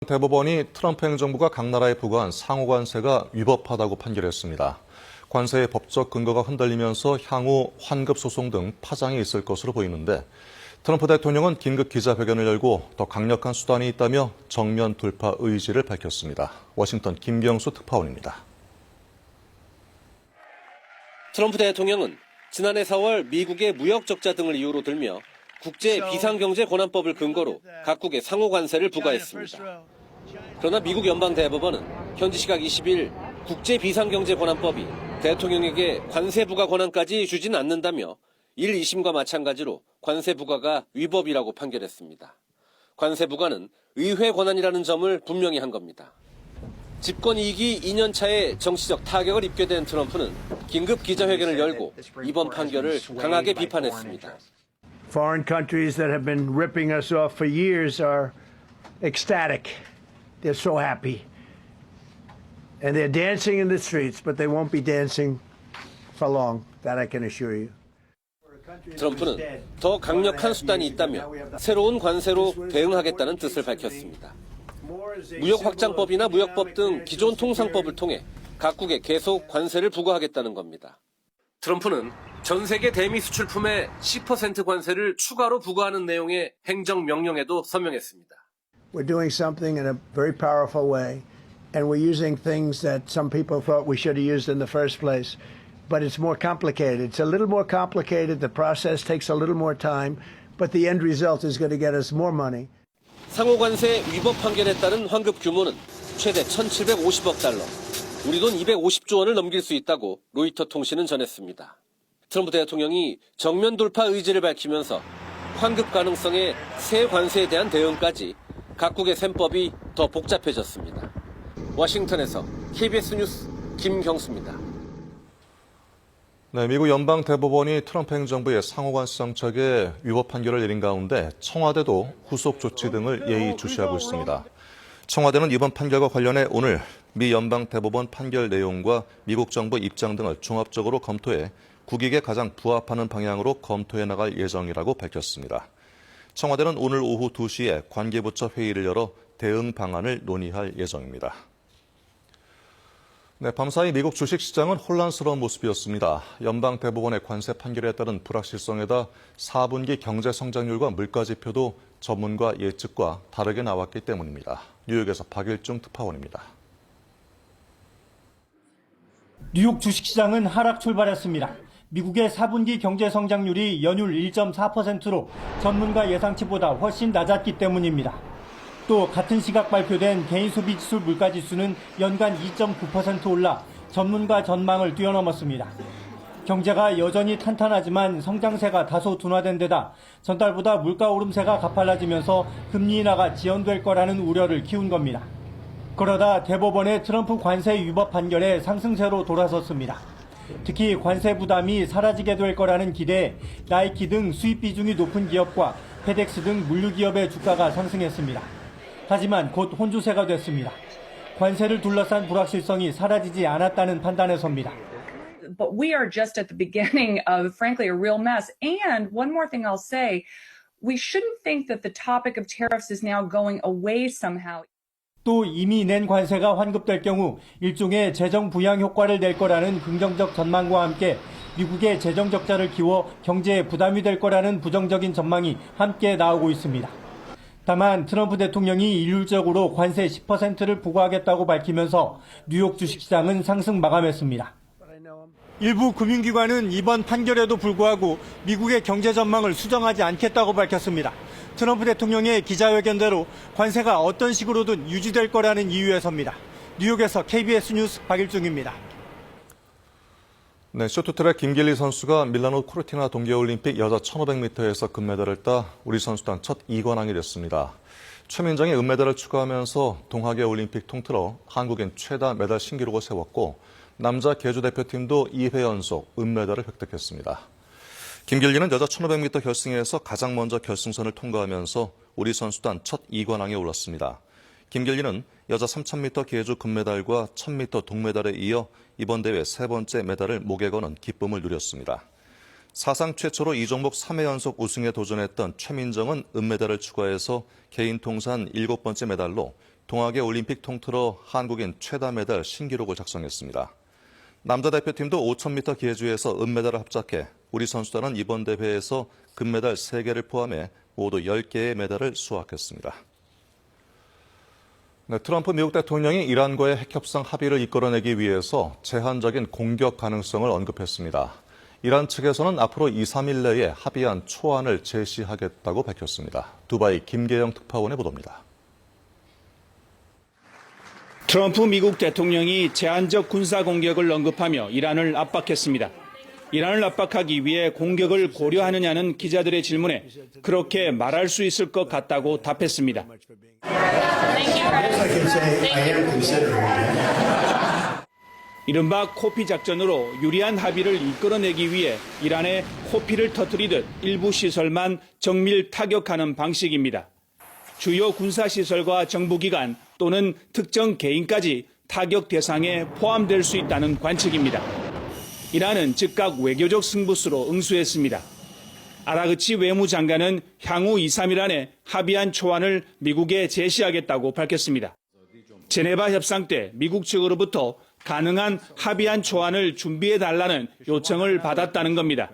대법원이 트럼프 행정부가 각 나라에 부과한 상호 관세가 위법하다고 판결했습니다. 관세의 법적 근거가 흔들리면서 향후 환급 소송 등 파장이 있을 것으로 보이는데 트럼프 대통령은 긴급 기자회견을 열고 더 강력한 수단이 있다며 정면 돌파 의지를 밝혔습니다. 워싱턴 김경수 특파원입니다. 트럼프 대통령은 지난해 4월 미국의 무역 적자 등을 이유로 들며 국제 비상경제 권한법을 근거로 각국에 상호 관세를 부과했습니다. 그러나 미국 연방 대법원은 현지 시각 20일 국제 비상경제 권한법이 대통령에게 관세 부과 권한까지 주진 않는다며 1, 2심과 마찬가지로 관세 부과가 위법이라고 판결했습니다. 관세 부과는 의회 권한이라는 점을 분명히 한 겁니다. 집권 2기 2년 차에 정치적 타격을 입게 된 트럼프는 긴급 기자회견을 열고 이번 판결을 강하게 비판했습니다. Foreign countries that have been ripping us off for years are ecstatic. They're so happy. And they're dancing in the streets, but they won't be dancing for long. That I can assure you. 트럼프는 더 강력한 수단이 있다며 새로운 관세로 대응하겠다는 뜻을 밝혔습니다. 무역 확장법이나 무역법 등 기존 통상법을 통해 각국에 계속 관세를 부과하겠다는 겁니다. 트럼프는 전 세계 대미 수출품에 10% 관세를 추가로 부과하는 내용의 행정명령에도 서명했습니다. We're doing something in a very powerful way, and we're using things that some people thought we should have used in the first place. But it's more complicated. It's a little more complicated. The process takes a little more time, but the end result is going to get us more money. 상호 관세 위법 판결에 따른 환급 규모는 최대 1,750억 달러, 우리 돈 250조 원을 넘길 수 있다고 로이터 통신은 전했습니다. 트럼프 대통령이 정면 돌파 의지를 밝히면서 환급 가능성의 새 관세에 대한 대응까지 각국의 셈법이 더 복잡해졌습니다. 워싱턴에서 KBS 뉴스 김경수입니다. 네, 미국 연방 대법원이 트럼프 행정부의 상호 관세 정책에 위법 판결을 내린 가운데 청와대도 후속 조치 등을 예의주시하고 있습니다. 청와대는 이번 판결과 관련해 오늘 미 연방 대법원 판결 내용과 미국 정부 입장 등을 종합적으로 검토해 국익에 가장 부합하는 방향으로 검토해 나갈 예정이라고 밝혔습니다. 청와대는 오늘 오후 2시에 관계부처 회의를 열어 대응 방안을 논의할 예정입니다. 네, 밤사이 미국 주식시장은 혼란스러운 모습이었습니다. 연방 대법원의 관세 판결에 따른 불확실성에다 4분기 경제 성장률과 물가지표도 전문가 예측과 다르게 나왔기 때문입니다. 뉴욕에서 박일중 특파원입니다. 뉴욕 주식시장은 하락 출발했습니다. 미국의 4분기 경제 성장률이 연율 1.4%로 전문가 예상치보다 훨씬 낮았기 때문입니다. 또 같은 시각 발표된 개인소비지수 물가지수는 연간 2.9% 올라 전문가 전망을 뛰어넘었습니다. 경제가 여전히 탄탄하지만 성장세가 다소 둔화된 데다 전달보다 물가 오름세가 가팔라지면서 금리 인하가 지연될 거라는 우려를 키운 겁니다. 그러다 대법원의 트럼프 관세 위법 판결에 상승세로 돌아섰습니다. 특히 관세 부담이 사라지게 될 거라는 기대에 나이키 등 수입 비중이 높은 기업과 페덱스 등 물류 기업의 주가가 상승했습니다. 하지만 곧 혼주세가 됐습니다. 관세를 둘러싼 불확실성이 사라지지 않았다는 판단에 섭니다. But we are just at the beginning of, frankly, a real mess. And one more thing I'll say, we shouldn't think that the topic of tariffs is now going away somehow. 또 이미 낸 관세가 환급될 경우 일종의 재정 부양 효과를 낼 거라는 긍정적 전망과 함께 미국의 재정 적자를 키워 경제에 부담이 될 거라는 부정적인 전망이 함께 나오고 있습니다. 다만 트럼프 대통령이 일률적으로 관세 10%를 부과하겠다고 밝히면서 뉴욕 주식시장은 상승 마감했습니다. 일부 금융기관은 이번 판결에도 불구하고 미국의 경제 전망을 수정하지 않겠다고 밝혔습니다. 트럼프 대통령의 기자회견대로 관세가 어떤 식으로든 유지될 거라는 이유에 섭니다. 뉴욕에서 KBS 뉴스 박일중입니다. 네, 쇼트트랙 김길리 선수가 밀라노 코르티나 동계올림픽 여자 1500m에서 금메달을 따 우리 선수단 첫 2관왕이 됐습니다. 최민정이 은메달을 추가하면서 동하계올림픽 통틀어 한국인 최다 메달 신기록을 세웠고 남자 계주 대표팀도 2회 연속 은메달을 획득했습니다. 김길리는 여자 1500m 결승에서 가장 먼저 결승선을 통과하면서 우리 선수단 첫 2관왕에 올랐습니다. 김길리는 여자 3000m 계주 금메달과 1000m 동메달에 이어 이번 대회 세 번째 메달을 목에 거는 기쁨을 누렸습니다. 사상 최초로 이 종목 3회 연속 우승에 도전했던 최민정은 은메달을 추가해서 개인 통산 7번째 메달로 동아계 올림픽 통틀어 한국인 최다 메달 신기록을 작성했습니다. 남자 대표팀도 5000m 기회주에서 은메달을 합작해 우리 선수단은 이번 대회에서 금메달 3개를 포함해 모두 10개의 메달을 수확했습니다. 네, 트럼프 미국 대통령이 이란과의 핵협상 합의를 이끌어내기 위해서 제한적인 공격 가능성을 언급했습니다. 이란 측에서는 앞으로 2, 3일 내에 합의안 초안을 제시하겠다고 밝혔습니다. 두바이 김계영 특파원의 보도입니다. 트럼프 미국 대통령이 제한적 군사 공격을 언급하며 이란을 압박했습니다. 이란을 압박하기 위해 공격을 고려하느냐는 기자들의 질문에 그렇게 말할 수 있을 것 같다고 답했습니다. 이른바 코피 작전으로 유리한 합의를 이끌어내기 위해 이란의 코피를 터뜨리듯 일부 시설만 정밀 타격하는 방식입니다. 주요 군사시설과 정부기관 또는 특정 개인까지 타격 대상에 포함될 수 있다는 관측입니다. 이란은 즉각 외교적 승부수로 응수했습니다. 아라그치 외무장관은 향후 2, 3일 안에 합의안 초안을 미국에 제시하겠다고 밝혔습니다. 제네바 협상 때 미국 측으로부터 가능한 합의안 초안을 준비해달라는 요청을 받았다는 겁니다.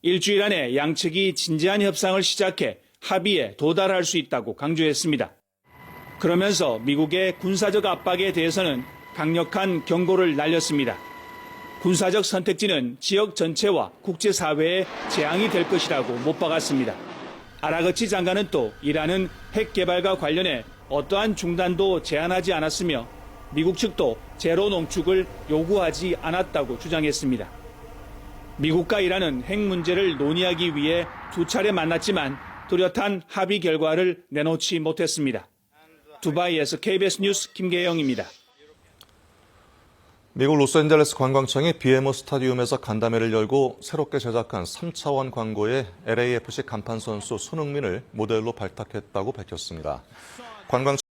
일주일 안에 양측이 진지한 협상을 시작해 합의에 도달할 수 있다고 강조했습니다. 그러면서 미국의 군사적 압박에 대해서는 강력한 경고를 날렸습니다. 군사적 선택지는 지역 전체와 국제사회에 재앙이 될 것이라고 못 박았습니다. 아라그치 장관은 또 이란은 핵 개발과 관련해 어떠한 중단도 제안하지 않았으며 미국 측도 제로 농축을 요구하지 않았다고 주장했습니다. 미국과 이란은 핵 문제를 논의하기 위해 2차례 만났지만 뚜렷한 합의 결과를 내놓지 못했습니다. 두바이에서 KBS 뉴스 김계영입니다. 미국 로스앤젤레스 관광청이 BMO 스타디움에서 간담회를 열고 새롭게 제작한 3차원 광고에 LAFC 간판 선수 손흥민을 모델로 발탁했다고 밝혔습니다. 관광청